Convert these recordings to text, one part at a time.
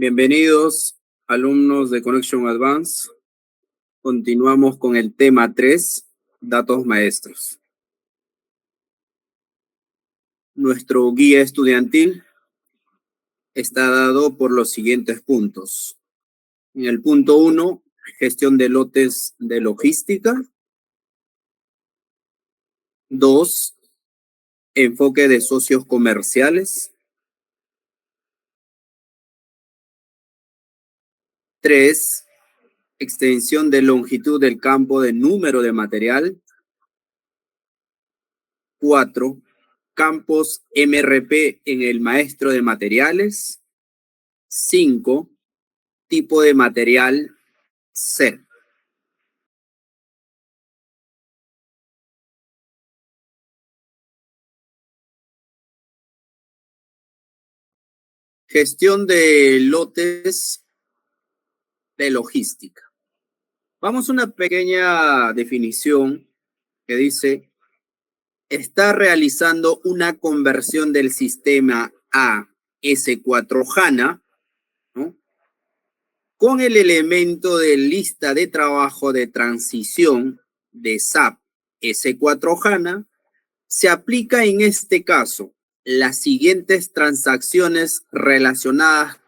Bienvenidos, alumnos de Connection Advance. Continuamos con el tema 3, datos maestros. Nuestro guía estudiantil está dado por los siguientes puntos. En el punto 1, gestión de lotes de logística. 2, enfoque de socios comerciales. 3, extensión de longitud del campo de número de material. 4, campos MRP en el maestro de materiales. 5, tipo de material C. Gestión de lotes de logística. Vamos a una pequeña definición que dice: está realizando una conversión del sistema a S4HANA, ¿no?, con el elemento de lista de trabajo de transición de SAP S4HANA. Se aplica en este caso las siguientes transacciones relacionadas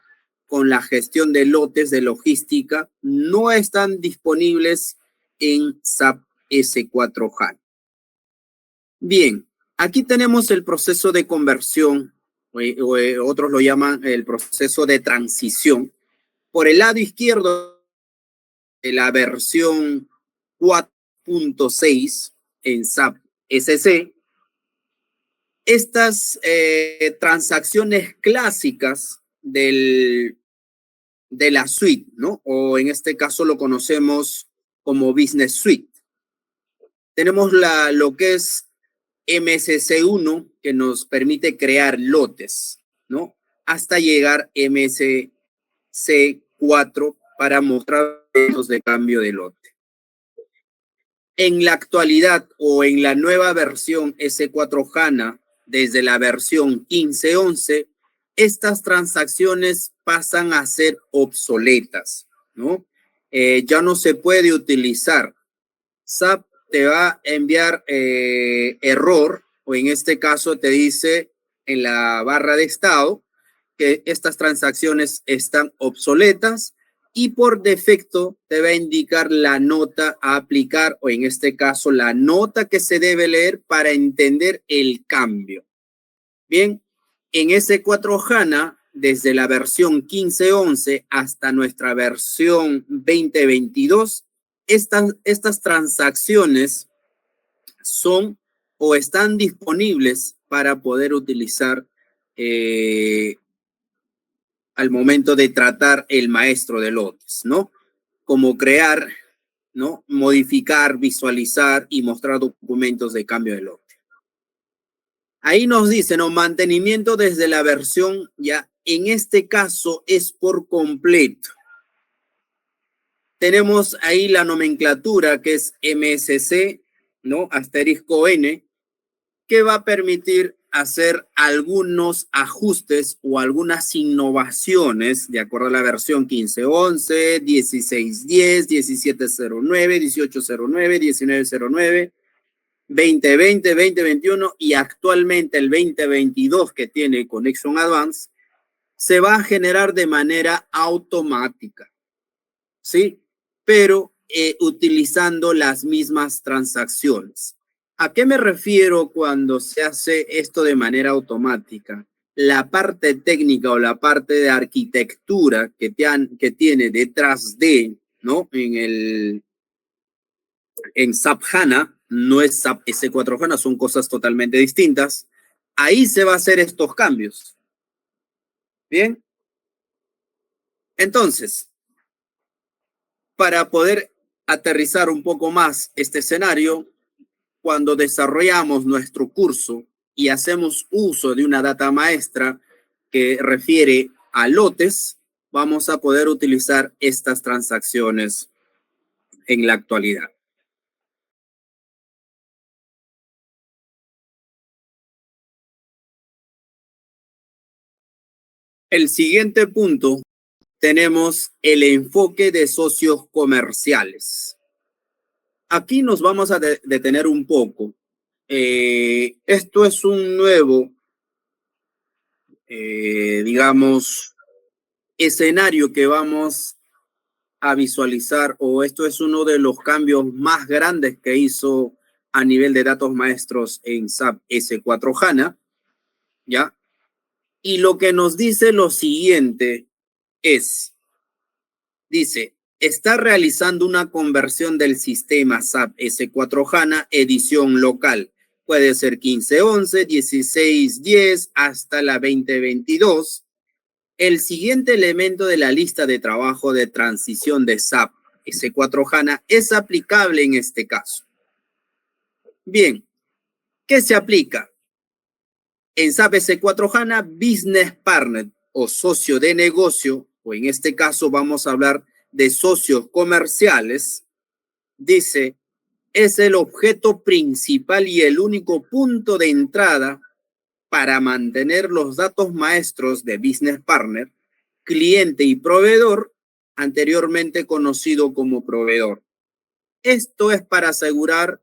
con la gestión de lotes de logística. No están disponibles en SAP S4HANA. Bien, aquí tenemos el proceso de conversión, otros lo llaman el proceso de transición. Por el lado izquierdo de la versión 4.6 en SAP SC, estas transacciones clásicas de la suite, ¿no? O en este caso lo conocemos como Business Suite. Tenemos lo que es MSC1, que nos permite crear lotes, ¿no?, hasta llegar MSC4 para mostrar los de cambio de lote. En la actualidad o en la nueva versión S4HANA, desde la versión 15.11, estas transacciones pasan a ser obsoletas, ¿no? Ya no se puede utilizar. SAP te va a enviar error, o en este caso te dice en la barra de estado que estas transacciones están obsoletas, y por defecto te va a indicar la nota a aplicar, o en este caso la nota que se debe leer para entender el cambio. Bien, en S4HANA, desde la versión 15.11 hasta nuestra versión 2022, estas transacciones son o están disponibles para poder utilizar al momento de tratar el maestro de lotes, ¿no? Como crear, ¿no?, modificar, visualizar y mostrar documentos de cambio de lote. Ahí nos dice, ¿no?, mantenimiento desde la versión, ya en este caso es por completo. Tenemos ahí la nomenclatura que es MSC, ¿no?, asterisco N, que va a permitir hacer algunos ajustes o algunas innovaciones de acuerdo a la versión 15.11, 16.10, 17.09, 18.09, 19.09, 2020, 2021 y actualmente el 2022 que tiene Connection Advance. Se va a generar de manera automática, ¿sí? Pero utilizando las mismas transacciones. ¿A qué me refiero cuando se hace esto de manera automática? La parte técnica o la parte de arquitectura que tiene detrás de, ¿no?, en SAP HANA, no es SAP S4 HANA, son cosas totalmente distintas. Ahí se va a hacer estos cambios. Bien. Entonces, para poder aterrizar un poco más este escenario, cuando desarrollamos nuestro curso y hacemos uso de una data maestra que refiere a lotes, vamos a poder utilizar estas transacciones en la actualidad. El siguiente punto tenemos el enfoque de socios comerciales. Aquí nos vamos a detener un poco. Esto es un nuevo, digamos, escenario que vamos a visualizar, o esto es uno de los cambios más grandes que hizo a nivel de datos maestros en SAP S4 HANA, ¿ya? Y lo que nos dice lo siguiente dice, está realizando una conversión del sistema SAP S4 HANA edición local. Puede ser 15.11, 16.10 hasta la 2022. El siguiente elemento de la lista de trabajo de transición de SAP S4 HANA es aplicable en este caso. Bien, ¿qué se aplica? En SAP S4 HANA, Business Partner o socio de negocio, o en este caso vamos a hablar de socios comerciales, dice, es el objeto principal y el único punto de entrada para mantener los datos maestros de Business Partner, cliente y proveedor, anteriormente conocido como proveedor. Esto es para asegurar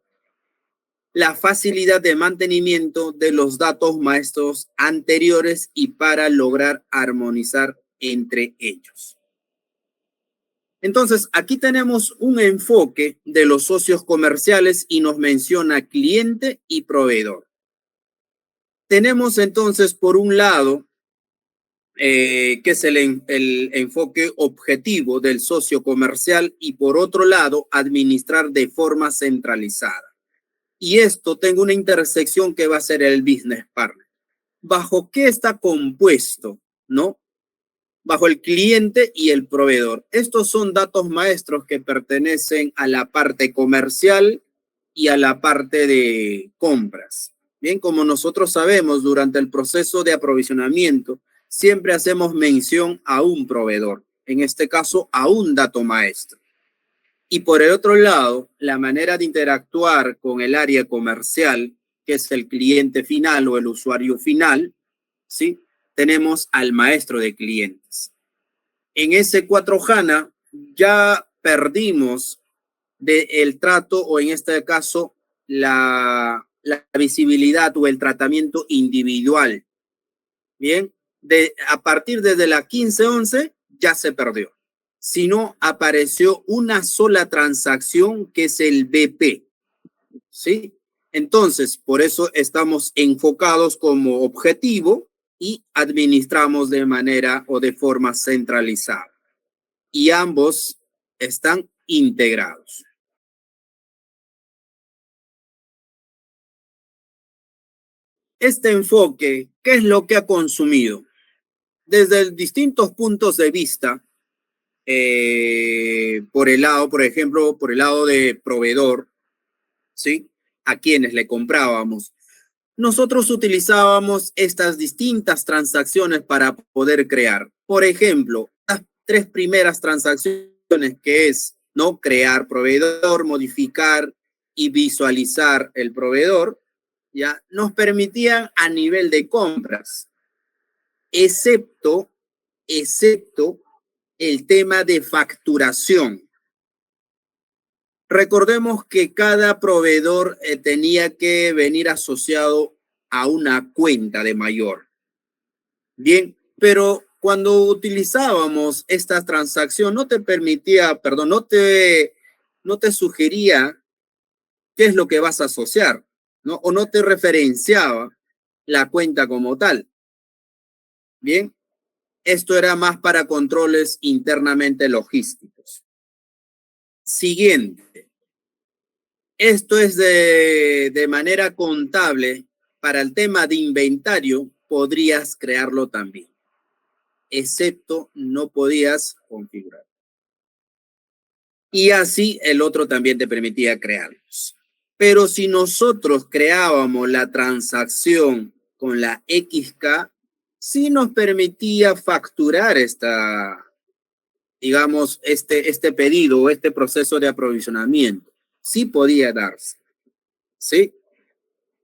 la facilidad de mantenimiento de los datos maestros anteriores y para lograr armonizar entre ellos. Entonces, aquí tenemos un enfoque de los socios comerciales y nos menciona cliente y proveedor. Tenemos entonces, por un lado, que es el enfoque objetivo del socio comercial y por otro lado, administrar de forma centralizada. Y esto tengo una intersección que va a ser el business partner. ¿Bajo qué está compuesto? ¿No? Bajo el cliente y el proveedor. Estos son datos maestros que pertenecen a la parte comercial y a la parte de compras. Bien, como nosotros sabemos, durante el proceso de aprovisionamiento, siempre hacemos mención a un proveedor, en este caso a un dato maestro. Y por el otro lado, la manera de interactuar con el área comercial, que es el cliente final o el usuario final, ¿sí? Tenemos al maestro de clientes. En S4 HANA ya perdimos del trato o en este caso la visibilidad o el tratamiento individual. Bien, a partir desde la 15.11 ya se perdió. Sino apareció una sola transacción que es el BP. ¿Sí? Entonces, por eso estamos enfocados como objetivo y administramos de manera o de forma centralizada. Y ambos están integrados. Este enfoque, ¿qué es lo que ha consumido? Desde distintos puntos de vista, por el lado, por ejemplo, por el lado de proveedor, ¿sí? A quienes le comprábamos. Nosotros utilizábamos estas distintas transacciones para poder crear. Por ejemplo, las tres primeras transacciones que es, ¿no? Crear proveedor, modificar y visualizar el proveedor, ya nos permitían a nivel de compras, excepto el tema de facturación. Recordemos que cada proveedor tenía que venir asociado a una cuenta de mayor. Bien, pero cuando utilizábamos esta transacción no te permitía, perdón, no te sugería qué es lo que vas a asociar, ¿no? O no te referenciaba la cuenta como tal. Bien, esto era más para controles internamente logísticos. Siguiente. Esto es de manera contable. Para el tema de inventario, podrías crearlo también, excepto no podías configurar. Y así el otro también te permitía crearlos. Pero si nosotros creábamos la transacción con la XK, sí nos permitía facturar digamos, este pedido o este proceso de aprovisionamiento. Sí podía darse. ¿Sí?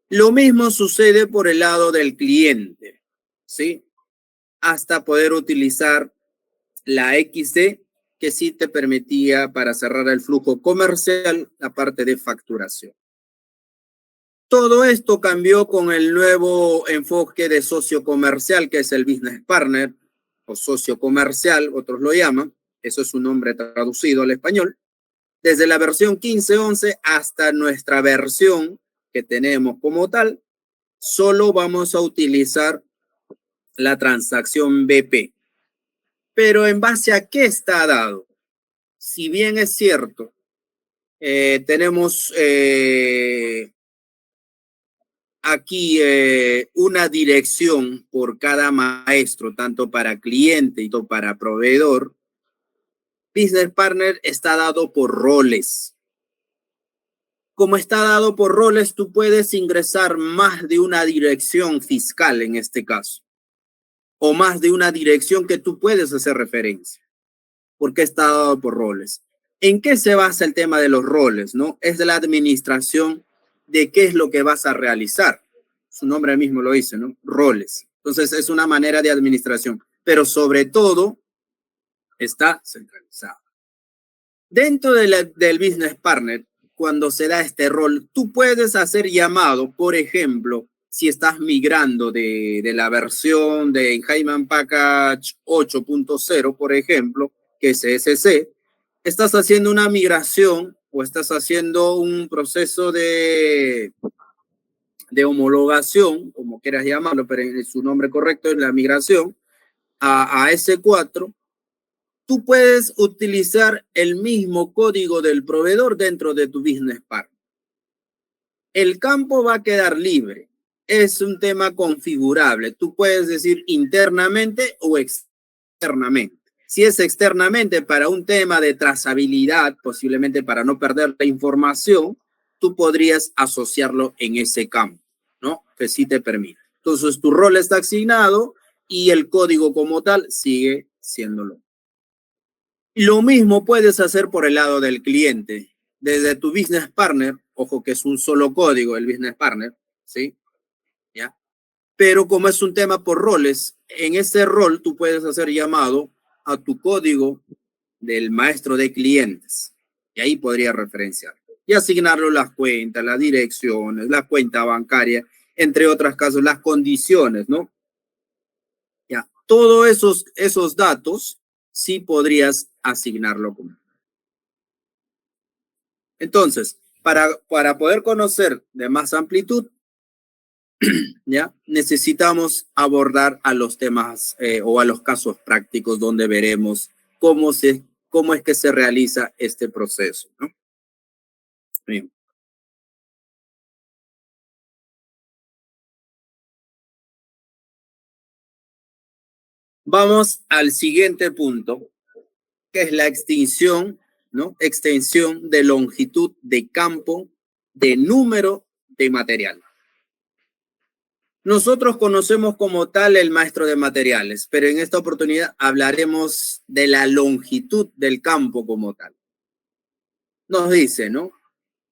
Lo mismo sucede por el lado del cliente, ¿sí? Hasta poder utilizar la XD, que sí te permitía para cerrar el flujo comercial la parte de facturación. Todo esto cambió con el nuevo enfoque de socio comercial, que es el Business Partner o socio comercial, otros lo llaman. Eso es un nombre traducido al español. Desde la versión 15.11 hasta nuestra versión que tenemos como tal, solo vamos a utilizar la transacción BP. Pero ¿en base a qué está dado? Si bien es cierto, tenemos aquí una dirección por cada maestro, tanto para cliente y para proveedor. Business Partner está dado por roles. Como está dado por roles, tú puedes ingresar más de una dirección fiscal en este caso, o más de una dirección que tú puedes hacer referencia, porque está dado por roles. ¿En qué se basa el tema de los roles? ¿No? Es de la administración de qué es lo que vas a realizar. Su nombre mismo lo dice, ¿no? Roles. Entonces es una manera de administración, pero sobre todo está centralizado. Dentro del Business Partner, cuando se da este rol, tú puedes hacer llamado, por ejemplo, si estás migrando de la versión de Enhanced Package 8.0, por ejemplo, que es SC, estás haciendo una migración o estás haciendo un proceso de homologación, como quieras llamarlo, pero su nombre correcto es la migración, a S4, tú puedes utilizar el mismo código del proveedor dentro de tu Business Partner. El campo va a quedar libre. Es un tema configurable. Tú puedes decir internamente o externamente. Si es externamente para un tema de trazabilidad, posiblemente para no perder la información, tú podrías asociarlo en ese campo, ¿no? Que sí te permite. Entonces, tu rol está asignado y el código como tal sigue siéndolo. Lo mismo puedes hacer por el lado del cliente. Desde tu Business Partner, ojo que es un solo código el Business Partner, ¿sí? ¿Ya? Pero como es un tema por roles, en ese rol tú puedes hacer llamado a tu código del maestro de clientes. Y ahí podría referenciar. Y asignarlo las cuentas, las direcciones, la cuenta bancaria, entre otras casos, las condiciones, ¿no? Ya, todos esos datos sí podrías asignarlo como. Entonces, para poder conocer de más amplitud, ¿ya? Necesitamos abordar a los temas o a los casos prácticos donde veremos cómo es que se realiza este proceso, ¿no? Bien. Vamos al siguiente punto, que es la extinción, ¿no? Extensión de longitud de campo de número de material. Nosotros conocemos como tal el maestro de materiales, pero en esta oportunidad hablaremos de la longitud del campo como tal. Nos dice, ¿no?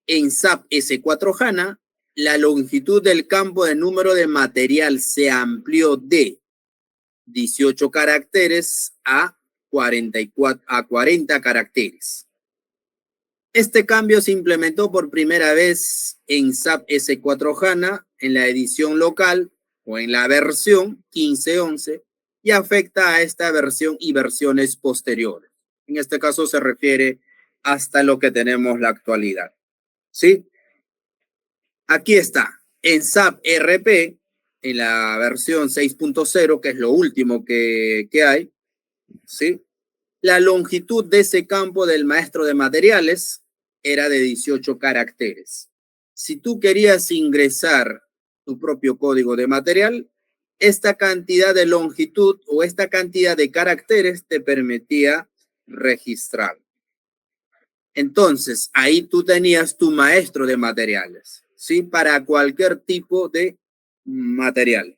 En SAP S4 HANA, la longitud del campo de número de material se amplió de 18 caracteres a 40 caracteres. Este cambio se implementó por primera vez en SAP S4 HANA en la edición local o en la versión 15.11 y afecta a esta versión y versiones posteriores. En este caso se refiere hasta lo que tenemos la actualidad. ¿Sí? Aquí está. En SAP RP, en la versión 6.0, que es lo último que hay, ¿sí? La longitud de ese campo del maestro de materiales era de 18 caracteres. Si tú querías ingresar tu propio código de material, esta cantidad de longitud o esta cantidad de caracteres te permitía registrar. Entonces, ahí tú tenías tu maestro de materiales, ¿sí? Para cualquier tipo de material.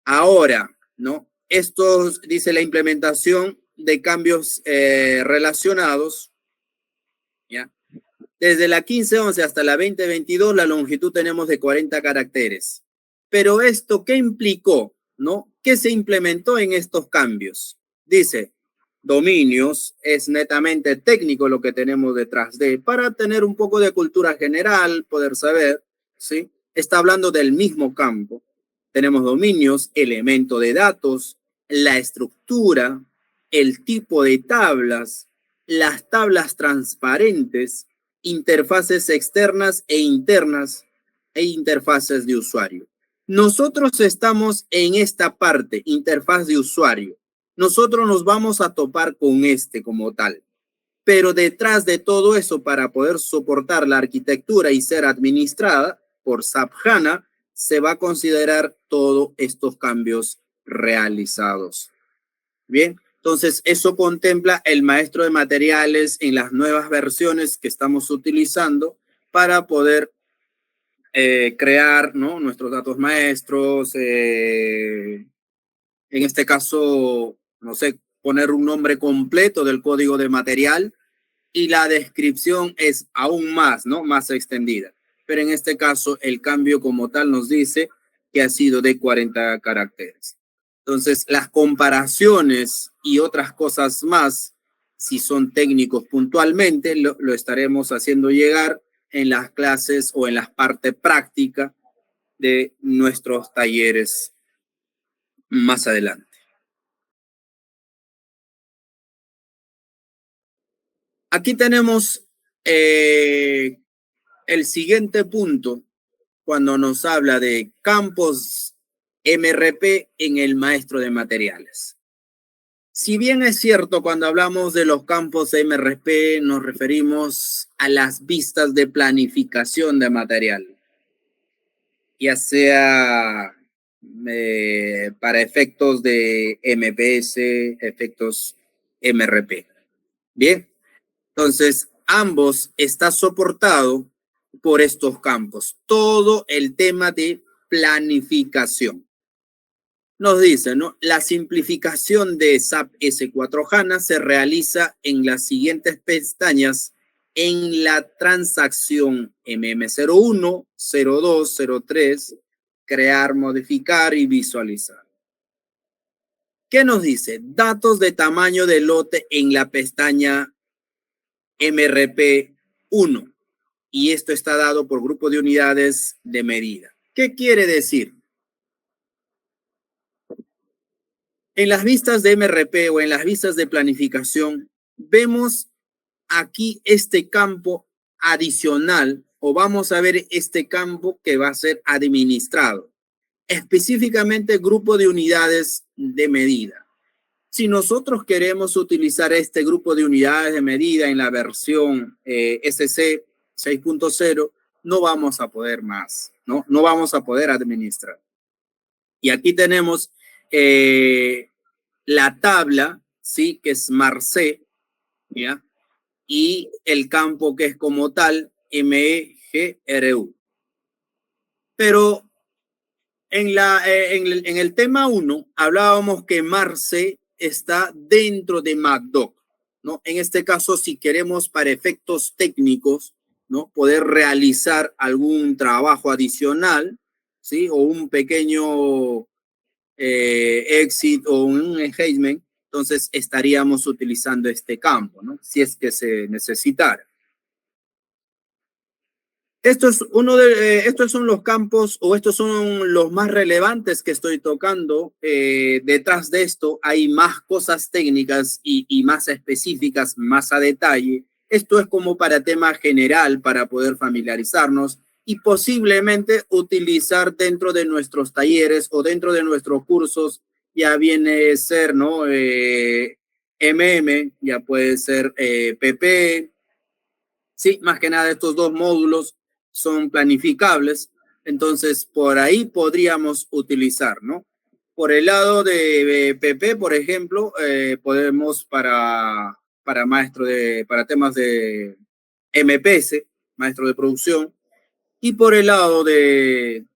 Ahora, ¿no? Esto dice la implementación de cambios relacionados, ¿ya? Desde la 15.11 hasta la 20.22, la longitud tenemos de 40 caracteres. Pero esto, ¿qué implicó? ¿No? ¿Qué se implementó en estos cambios? Dice, dominios es netamente técnico lo que tenemos detrás de, para tener un poco de cultura general, poder saber, ¿sí? Está hablando del mismo campo. Tenemos dominios, elemento de datos, la estructura, el tipo de tablas, las tablas transparentes, interfaces externas e internas e interfaces de usuario. Nosotros estamos en esta parte, interfaz de usuario. Nosotros nos vamos a topar con este como tal. Pero detrás de todo eso, para poder soportar la arquitectura y ser administrada por SAP HANA, se va a considerar todos estos cambios realizados. Bien, entonces eso contempla el maestro de materiales en las nuevas versiones que estamos utilizando para poder crear, ¿no?, nuestros datos maestros, en este caso, no sé, poner un nombre completo del código de material, y la descripción es aún más, ¿no?, más extendida. Pero en este caso, el cambio como tal nos dice que ha sido de 40 caracteres. Entonces, las comparaciones y otras cosas más, si son técnicos puntualmente, lo estaremos haciendo llegar en las clases o en la parte práctica de nuestros talleres más adelante. Aquí tenemos el siguiente punto cuando nos habla de campos MRP en el maestro de materiales. Si bien es cierto, cuando hablamos de los campos MRP nos referimos a las vistas de planificación de material, ya sea para efectos de MPS, efectos MRP. Bien, entonces ambos está soportado por estos campos. Todo el tema de planificación. Nos dice, ¿no? La simplificación de SAP S4 HANA se realiza en las siguientes pestañas en la transacción MM01, 02, 03, crear, modificar y visualizar. ¿Qué nos dice? Datos de tamaño de lote en la pestaña MRP1. Y esto está dado por grupo de unidades de medida. ¿Qué quiere decir? En las vistas de MRP o en las vistas de planificación, vemos aquí este campo adicional, o vamos a ver este campo que va a ser administrado, específicamente grupo de unidades de medida. Si nosotros queremos utilizar este grupo de unidades de medida en la versión SC 6.0, no vamos a poder más, ¿no? No vamos a poder administrar. Y aquí tenemos la tabla, ¿sí?, que es MARC, ¿ya? Y el campo que es como tal MEGRU. Pero en el tema 1 hablábamos que MARC está dentro de MACDoc, ¿no? En este caso, si queremos para efectos técnicos, ¿no?, poder realizar algún trabajo adicional, ¿sí?, o un pequeño exit o un engagement, entonces estaríamos utilizando este campo, ¿no?, si es que se necesitara. Estos son los campos, o estos son los más relevantes que estoy tocando. Detrás de esto hay más cosas técnicas y más específicas, más a detalle. Esto es como para tema general, para poder familiarizarnos y posiblemente utilizar dentro de nuestros talleres o dentro de nuestros cursos. Ya viene a ser, ¿no?, ya puede ser PP. Sí, más que nada estos dos módulos son planificables, entonces por ahí podríamos utilizar, ¿no? Por el lado de PP, por ejemplo, podemos para para temas de MPS, maestro de producción, y por el lado de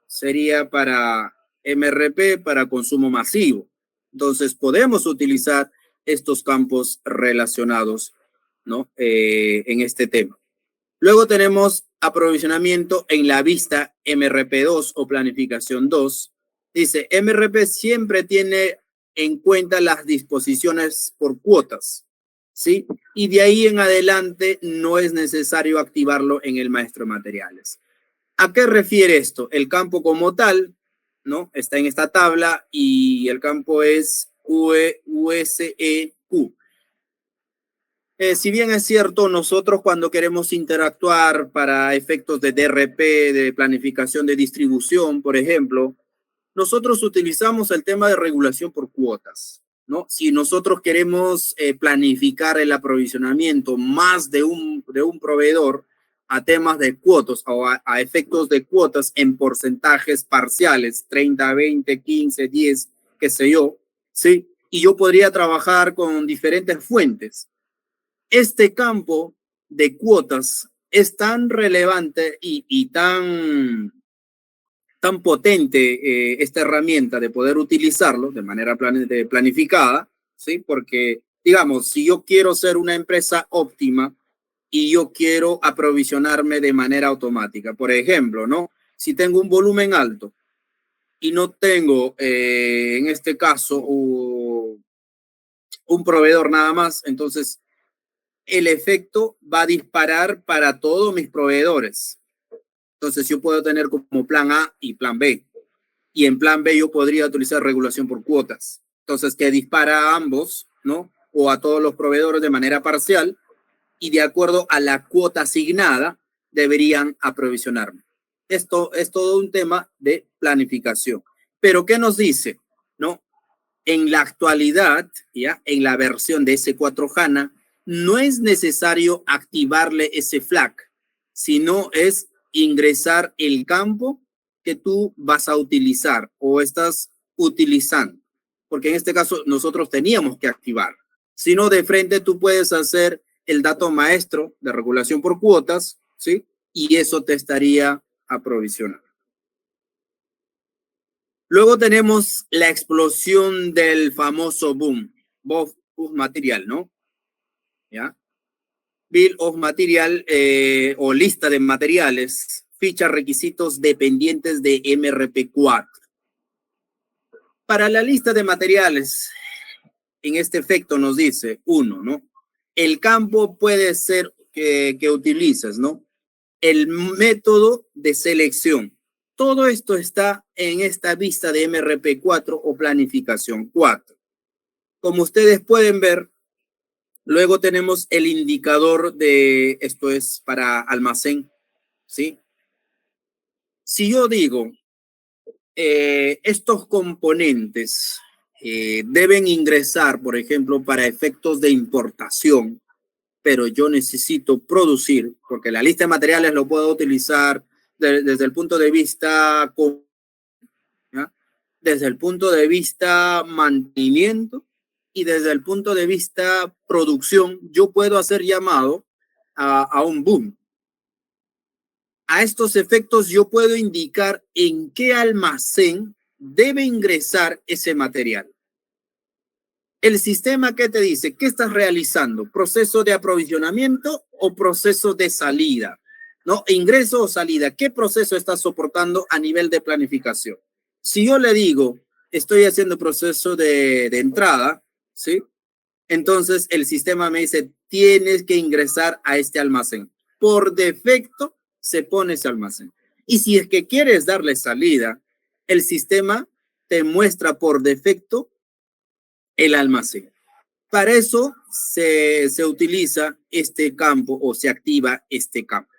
sería para MRP, para consumo masivo. Entonces podemos utilizar estos campos relacionados, ¿no?, en este tema. Luego tenemos aprovisionamiento en la vista MRP2 o planificación 2. Dice, MRP siempre tiene en cuenta las disposiciones por cuotas, ¿sí? Y de ahí en adelante no es necesario activarlo en el maestro de materiales. ¿A qué refiere esto? El campo como tal, ¿no? Está en esta tabla y el campo es USEQ. Si bien es cierto, nosotros cuando queremos interactuar para efectos de DRP, de planificación de distribución, por ejemplo, nosotros utilizamos el tema de regulación por cuotas, ¿no? Si nosotros queremos planificar el aprovisionamiento más de un proveedor a temas de cuotas o a efectos de cuotas en porcentajes parciales, 30, 20, 15, 10, qué sé yo, ¿sí? Y yo podría trabajar con diferentes fuentes. Este campo de cuotas es tan relevante y tan potente esta herramienta de poder utilizarlo de manera planificada, ¿sí? Porque, digamos, si yo quiero ser una empresa óptima y yo quiero aprovisionarme de manera automática, por ejemplo, ¿no? Si tengo un volumen alto y no tengo, en este caso, un proveedor nada más, entonces el efecto va a disparar para todos mis proveedores. Entonces yo puedo tener como plan A y plan B. Y en plan B yo podría utilizar regulación por cuotas. Entonces, que dispara a ambos, ¿no? O a todos los proveedores de manera parcial y de acuerdo a la cuota asignada deberían aprovisionarme. Esto es todo un tema de planificación. Pero, ¿qué nos dice? ¿No? En la actualidad, ya, en la versión de S4 HANA, no es necesario activarle ese flag, sino es ingresar el campo que tú vas a utilizar o estás utilizando. Porque en este caso nosotros teníamos que activar. Si no, de frente tú puedes hacer el dato maestro de regulación por cuotas, ¿sí? Y eso te estaría aprovisionando. Luego tenemos la explosión del famoso boom of material, ¿no? ¿Ya? Bill of Material o lista de materiales, ficha requisitos dependientes de MRP4. Para la lista de materiales, en este efecto nos dice, uno, ¿no? El campo puede ser que utilices, ¿no? El método de selección. Todo esto está en esta vista de MRP4 o planificación 4. Como ustedes pueden ver, luego tenemos el indicador de, esto es para almacén, ¿sí? Si yo digo, estos componentes deben ingresar, por ejemplo, para efectos de importación, pero yo necesito producir, porque la lista de materiales lo puedo utilizar desde el punto de vista, ¿ya? Desde el punto de vista mantenimiento y desde el punto de vista producción, yo puedo hacer llamado a un boom. A estos efectos yo puedo indicar en qué almacén debe ingresar ese material. El sistema, ¿qué te dice? ¿Qué estás realizando? ¿Proceso de aprovisionamiento o proceso de salida? ¿No? ¿Ingreso o salida? ¿Qué proceso estás soportando a nivel de planificación? Si yo le digo, estoy haciendo proceso de entrada, ¿sí? Entonces el sistema me dice, tienes que ingresar a este almacén. Por defecto se pone ese almacén. Y si es que quieres darle salida, el sistema te muestra por defecto el almacén. Para eso se utiliza este campo o se activa este campo.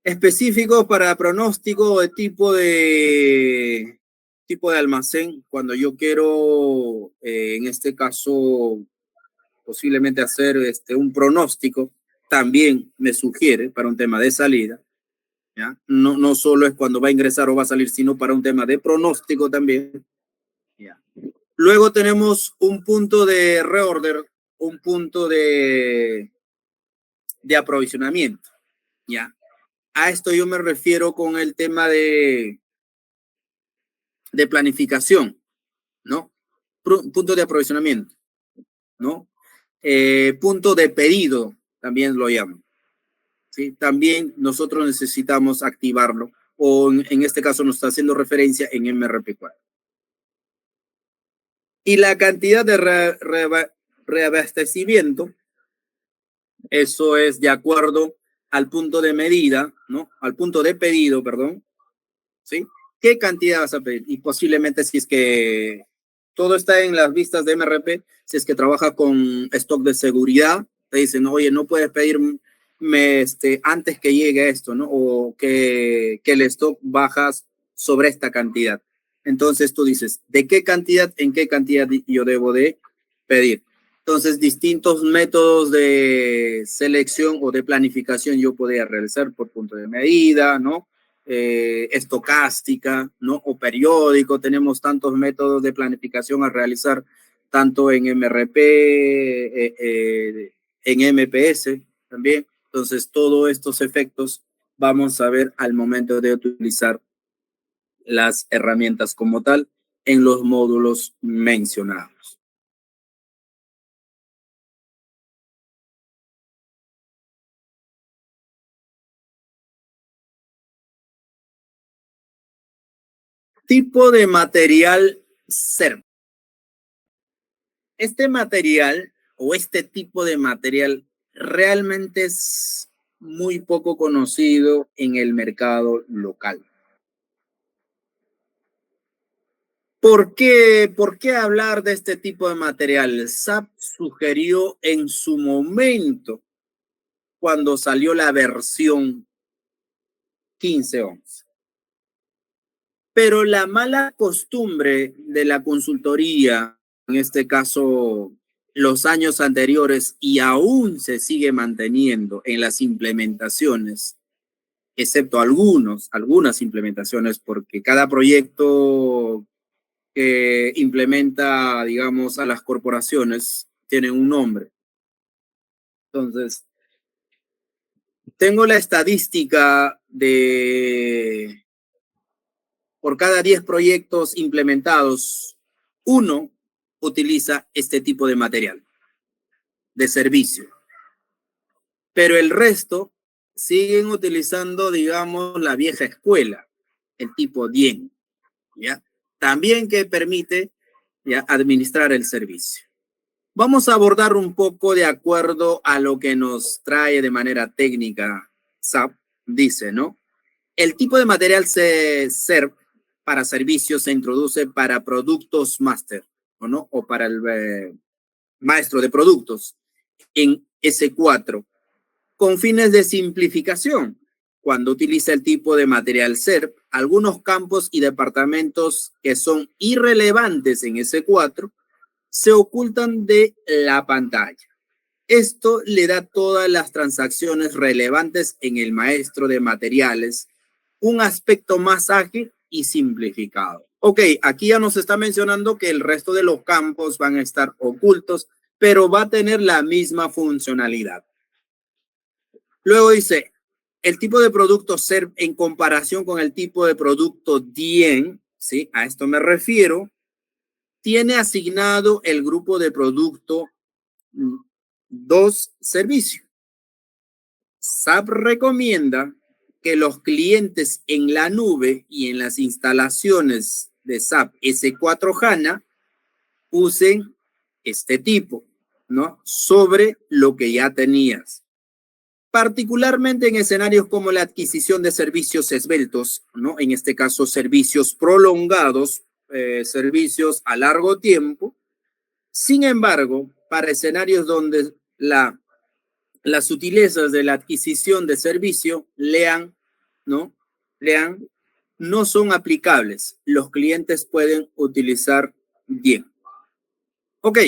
Específico para pronóstico de tipo de almacén, cuando yo quiero, en este caso, posiblemente hacer un pronóstico, también me sugiere para un tema de salida, ¿ya? No solo es cuando va a ingresar o va a salir, sino para un tema de pronóstico también, ¿ya? Luego tenemos un punto de reorder, un punto de aprovisionamiento, ¿ya? A esto yo me refiero con el tema de planificación, ¿no? Punto de aprovisionamiento, ¿no? Punto de pedido, también lo llamo, ¿sí? También nosotros necesitamos activarlo, o en este caso nos está haciendo referencia en MRP4. Y la cantidad de reabastecimiento, eso es de acuerdo al punto de medida, ¿no? Al punto de pedido, perdón, ¿sí? ¿Qué cantidad vas a pedir? Y posiblemente si es que todo está en las vistas de MRP, si es que trabaja con stock de seguridad, te dicen, oye, no puedes pedirme antes que llegue esto, ¿no? O que el stock bajas sobre esta cantidad. Entonces tú dices, ¿de qué cantidad, en qué cantidad yo debo de pedir? Entonces, distintos métodos de selección o de planificación yo podría realizar por punto de medida, ¿no? Estocástica, ¿no? O periódico. Tenemos tantos métodos de planificación a realizar, tanto en MRP, en MPS también. Entonces, todos estos efectos vamos a ver al momento de utilizar las herramientas como tal en los módulos mencionados. Tipo de material SERP. Este material o este tipo de material realmente es muy poco conocido en el mercado local. ¿Por qué hablar de este tipo de material? SAP sugirió en su momento, cuando salió la versión 15.11. Pero la mala costumbre de la consultoría, en este caso los años anteriores, y aún se sigue manteniendo en las implementaciones, excepto algunas implementaciones, porque cada proyecto que implementa, digamos, a las corporaciones tiene un nombre. Entonces, tengo la estadística de por cada 10 proyectos implementados, uno utiliza este tipo de material, de servicio. Pero el resto siguen utilizando, digamos, la vieja escuela, el tipo DIEN, ¿ya? También que permite, ¿ya?, administrar el servicio. Vamos a abordar un poco de acuerdo a lo que nos trae de manera técnica SAP, dice, ¿no? El tipo de material SERP para servicios se introduce para productos máster, ¿o no? O para el maestro de productos en S4, con fines de simplificación. Cuando utiliza el tipo de material SERP, algunos campos y departamentos que son irrelevantes en S4 se ocultan de la pantalla. Esto le da todas las transacciones relevantes en el maestro de materiales un aspecto más ágil y simplificado. Ok, aquí ya nos está mencionando que el resto de los campos van a estar ocultos, pero va a tener la misma funcionalidad. Luego dice, el tipo de producto SERP en comparación con el tipo de producto DIEN, ¿sí? A esto me refiero, tiene asignado el grupo de producto 2 servicios. SAP recomienda que los clientes en la nube y en las instalaciones de SAP S4 HANA usen este tipo, ¿no? Sobre lo que ya tenías. Particularmente en escenarios como la adquisición de servicios esbeltos, ¿no? En este caso, servicios prolongados, servicios a largo tiempo. Sin embargo, para escenarios donde las sutilezas de la adquisición de servicio, ¿no? No son aplicables. Los clientes pueden utilizar bien. Ok,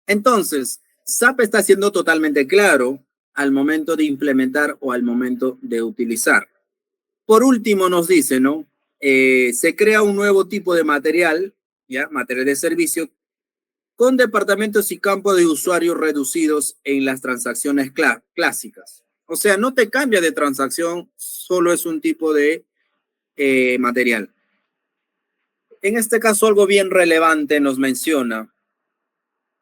entonces, SAP está siendo totalmente claro al momento de implementar o al momento de utilizar. Por último, nos dice, ¿no? Se crea un nuevo tipo de material, ¿ya? Material de servicio, con departamentos y campos de usuarios reducidos en las transacciones clásicas. O sea, no te cambia de transacción, solo es un tipo de material. En este caso, algo bien relevante nos menciona,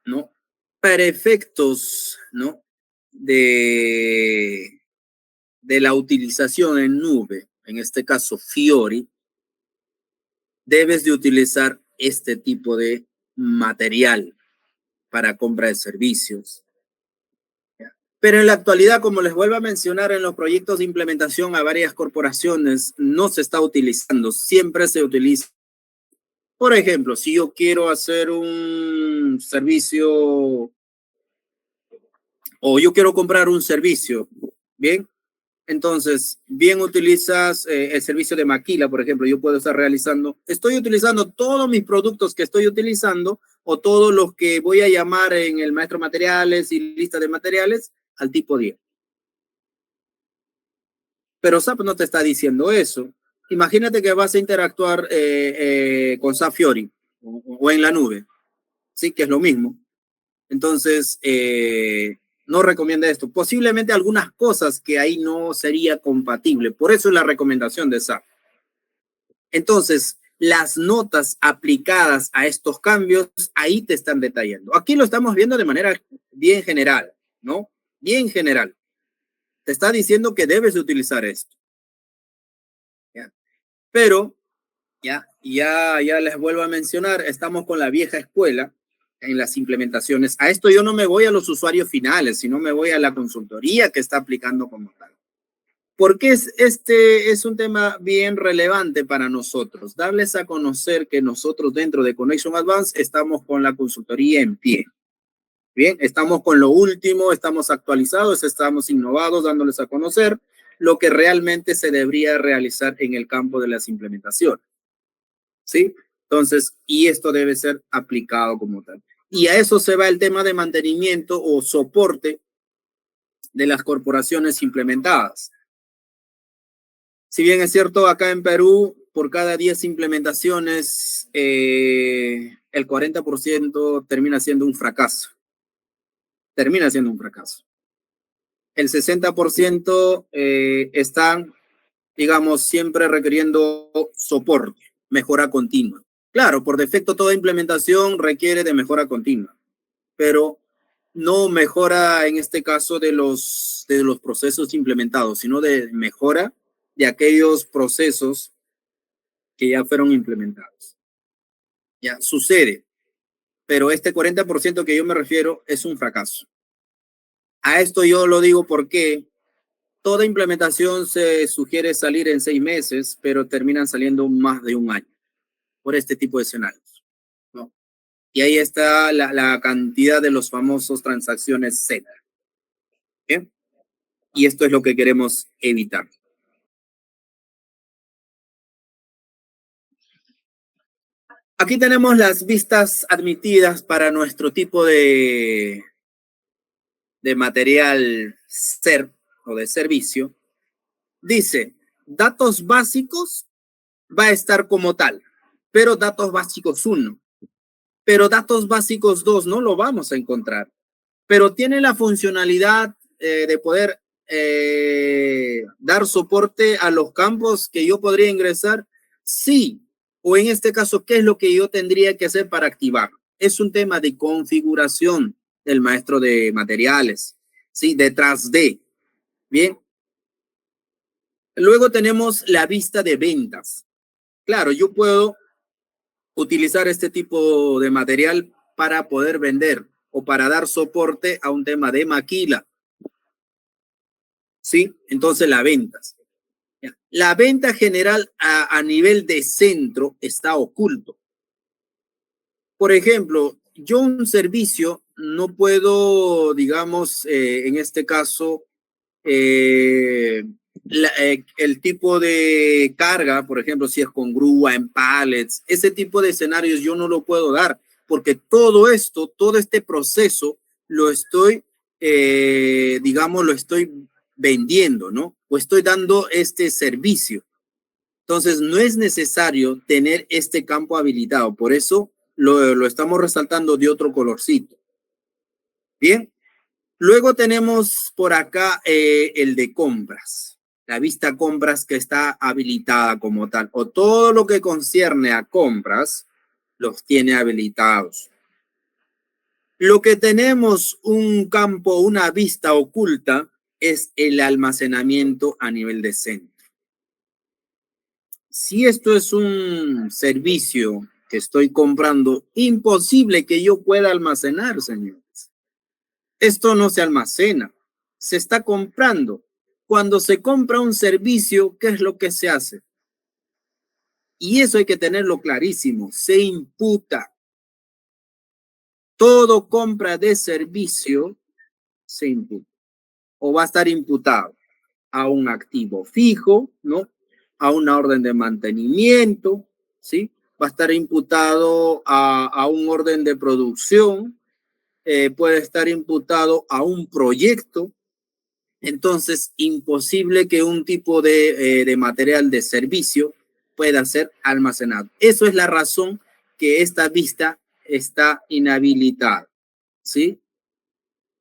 ¿no? Para efectos, ¿no?, de la utilización en nube, en este caso Fiori, debes de utilizar este tipo de material para compra de servicios. Pero en la actualidad, como les vuelvo a mencionar, en los proyectos de implementación a varias corporaciones no se está utilizando, siempre se utiliza. Por ejemplo, si yo quiero hacer un servicio o yo quiero comprar un servicio, bien, entonces, bien utilizas el servicio de maquila, por ejemplo, yo puedo estar estoy utilizando todos mis productos que estoy utilizando o todos los que voy a llamar en el maestro materiales y lista de materiales al tipo 10. Pero SAP no te está diciendo eso. Imagínate que vas a interactuar con SAP Fiori o en la nube, sí, que es lo mismo. Entonces, no recomienda esto. Posiblemente algunas cosas que ahí no sería compatible. Por eso es la recomendación de SAP. Entonces, las notas aplicadas a estos cambios, ahí te están detallando. Aquí lo estamos viendo de manera bien general, ¿no? Bien general. Te está diciendo que debes utilizar esto. ¿Ya? Pero, ya les vuelvo a mencionar, estamos con la vieja escuela en las implementaciones. A esto yo no me voy a los usuarios finales, sino me voy a la consultoría que está aplicando como tal. Porque este es un tema bien relevante para nosotros, darles a conocer que nosotros dentro de Connection Advance estamos con la consultoría en pie. Bien, estamos con lo último, estamos actualizados, estamos innovados, dándoles a conocer lo que realmente se debería realizar en el campo de las implementaciones. ¿Sí? Entonces, y esto debe ser aplicado como tal. Y a eso se va el tema de mantenimiento o soporte de las corporaciones implementadas. Si bien es cierto, acá en Perú, por cada 10 implementaciones, el 40% termina siendo un fracaso. Termina siendo un fracaso. El 60% están, digamos, siempre requiriendo soporte, mejora continua. Claro, por defecto toda implementación requiere de mejora continua, pero no mejora en este caso de los procesos implementados, sino de mejora de aquellos procesos que ya fueron implementados. Ya sucede, pero este 40% que yo me refiero es un fracaso. A esto yo lo digo porque toda implementación se sugiere salir en 6 meses, pero terminan saliendo más de un año por este tipo de escenarios, ¿no? Y ahí está la cantidad de los famosos transacciones Z. ¿Bien? Y esto es lo que queremos evitar. Aquí tenemos las vistas admitidas para nuestro tipo de material SER o de servicio. Dice, datos básicos va a estar como tal, pero datos básicos 1. Pero datos básicos 2 no lo vamos a encontrar. Pero tiene la funcionalidad de poder dar soporte a los campos que yo podría ingresar. Sí. O en este caso, ¿qué es lo que yo tendría que hacer para activar? Es un tema de configuración del maestro de materiales. Sí, detrás de. Bien. Luego tenemos la vista de ventas. Claro, yo puedo utilizar este tipo de material para poder vender o para dar soporte a un tema de maquila. ¿Sí? Entonces la ventas. La venta general a nivel de centro está oculto. Por ejemplo, yo un servicio no puedo, digamos, en este caso, el tipo de carga, por ejemplo, si es con grúa, en pallets, ese tipo de escenarios yo no lo puedo dar, porque todo esto, todo este proceso lo estoy, digamos, lo estoy vendiendo, ¿no? O estoy dando este servicio. Entonces, no es necesario tener este campo habilitado. Por eso lo estamos resaltando de otro colorcito. Bien. Luego tenemos por acá el de compras. La vista compras que está habilitada como tal. O todo lo que concierne a compras los tiene habilitados. Lo que tenemos un campo, una vista oculta, es el almacenamiento a nivel de centro. Si esto es un servicio que estoy comprando, imposible que yo pueda almacenar, señores. Esto no se almacena, se está comprando. Cuando se compra un servicio, ¿qué es lo que se hace? Y eso hay que tenerlo clarísimo, se imputa. Todo compra de servicio se imputa o va a estar imputado a un activo fijo, ¿no? A una orden de mantenimiento, ¿sí? Va a estar imputado a un orden de producción, puede estar imputado a un proyecto. Entonces, imposible que un tipo de material de servicio pueda ser almacenado. Eso es la razón que esta vista está inhabilitada, ¿sí?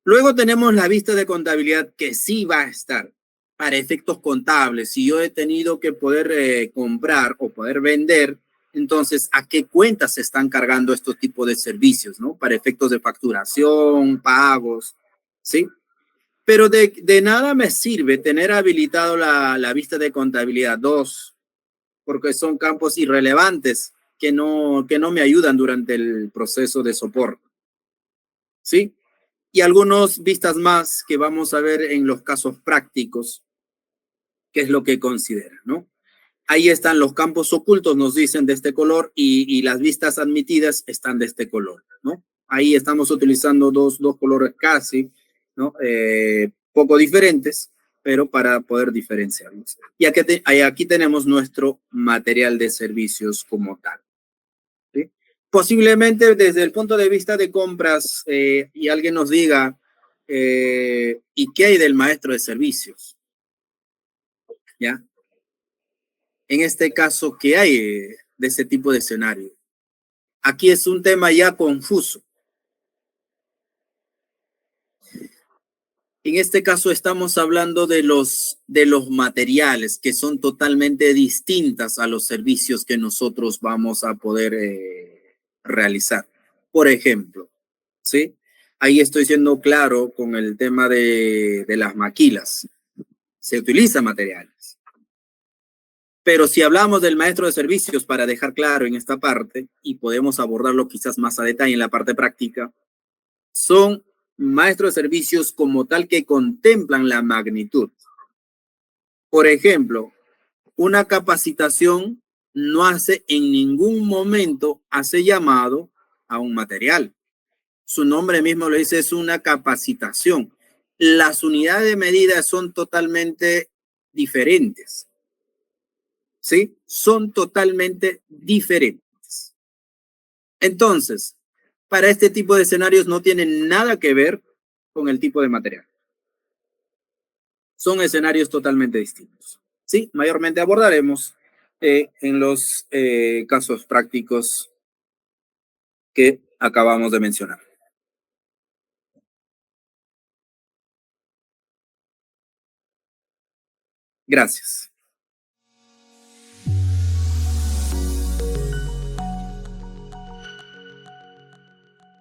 Luego tenemos la vista de contabilidad que sí va a estar para efectos contables. Si yo he tenido que poder comprar o poder vender, entonces, ¿a qué cuentas se están cargando estos tipos de servicios, ¿no? Para efectos de facturación, pagos, ¿sí? Pero de nada me sirve tener habilitado la vista de contabilidad 2, porque son campos irrelevantes que no me ayudan durante el proceso de soporte, ¿sí? Y algunos vistas más que vamos a ver en los casos prácticos, qué es lo que considera, ¿no? Ahí están los campos ocultos, nos dicen de este color, y las vistas admitidas están de este color, ¿no? Ahí estamos utilizando dos colores casi, ¿no? Poco diferentes, pero para poder diferenciarlos. Y aquí tenemos nuestro material de servicios como tal, ¿sí? Posiblemente desde el punto de vista de compras, y alguien nos diga, ¿y qué hay del maestro de servicios? ¿Ya? En este caso, ¿qué hay de ese tipo de escenario? Aquí es un tema ya confuso. En este caso estamos hablando de los materiales que son totalmente distintas a los servicios que nosotros vamos a poder realizar. Por ejemplo, ¿sí? Ahí estoy siendo claro con el tema de las maquilas. Se utilizan materiales. Pero si hablamos del maestro de servicios, para dejar claro en esta parte, y podemos abordarlo quizás más a detalle en la parte práctica, son maestros de servicios como tal que contemplan la magnitud. Por ejemplo, una capacitación no hace en ningún momento hace llamado a un material. Su nombre mismo lo dice, es una capacitación. Las unidades de medida son totalmente diferentes, ¿sí? Son totalmente diferentes. Entonces, para este tipo de escenarios no tienen nada que ver con el tipo de material. Son escenarios totalmente distintos. Sí, mayormente abordaremos en los casos prácticos que acabamos de mencionar. Gracias.